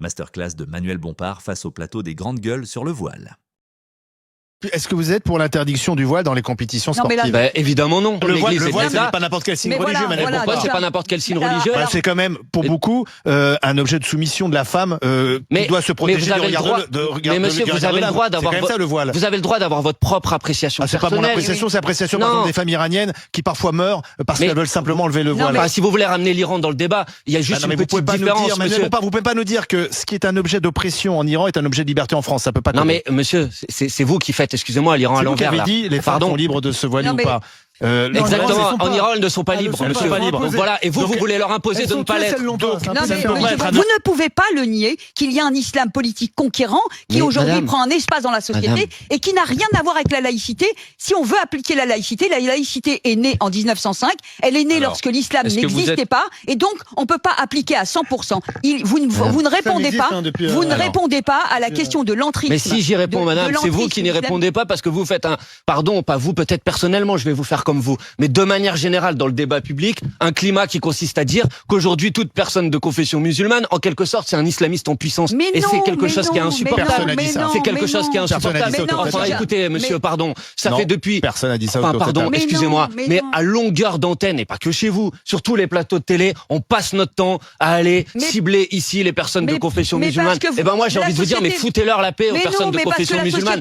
Masterclass de Manuel Bompard face au plateau des grandes gueules sur le voile. Est-ce que vous êtes pour l'interdiction du voile dans les compétitions sportives? Bah, évidemment non. Le voile, L'Église ce est n'est là. pas n'importe quel signe Mais religieux, voilà, Manuel voilà, Bompard. Pourquoi c'est pas n'importe quel signe religieux? Bah, c'est quand même, pour beaucoup, un objet de soumission de la femme qui doit se protéger vous avez du regard le droit, de regard mais monsieur, du vous regard avez de le droit l'âme. d'avoir C'est quand même ça, le voile. Vous avez le droit d'avoir votre propre appréciation Ah, c'est pas mon personnelle. appréciation, c'est l'appréciation par Non. exemple des femmes iraniennes qui parfois meurent parce qu'elles veulent simplement enlever le voile. Ah, si vous voulez ramener l'Iran dans le débat, il y a juste Ah non, mais une vous pouvez petite pas nous différence, dire, monsieur. vous pouvez pas nous dire que ce qui est un objet d'oppression en Iran est un objet de liberté en France. Ça peut pas. Non coller. mais monsieur, c'est vous qui faites, excusez-moi, l'Iran à C'est vous qui l'envers avez là. dit les femmes sont libres de se voiler ou pas. Exactement. En Iran, elles ne sont pas libres. Elles ne sont pas libres. Donc voilà. Et vous voulez leur imposer de ne pas l'être. Non, mais vous ne pouvez pas le nier qu'il y a un islam politique conquérant qui aujourd'hui prend un espace dans la société et qui n'a rien à voir avec la laïcité. Si on veut appliquer la laïcité est née en 1905. Elle est née lorsque l'islam n'existait pas et donc on peut pas appliquer à 100%. Vous ne répondez pas. Vous ne répondez pas à la question de l'entrisme. Mais si j'y réponds, madame, c'est vous qui n'y répondez pas parce que vous faites pardon, pas vous, peut-être personnellement, je vais vous faire comme vous, mais de manière générale dans le débat public, un climat qui consiste à dire qu'aujourd'hui toute personne de confession musulmane, en quelque sorte, c'est un islamiste en puissance. Et c'est quelque chose qui est insupportable. C'est quelque chose qui est insupportable. Enfin, écoutez, monsieur, pardon, ça fait depuis. Personne n'a dit ça. Enfin, pardon, excusez-moi, mais à longueur d'antenne, et pas que chez vous, sur tous les plateaux de télé, on passe notre temps à aller cibler ici les personnes de confession musulmane. Et ben moi, j'ai envie de vous dire, mais foutez-leur la paix aux personnes de confession musulmane.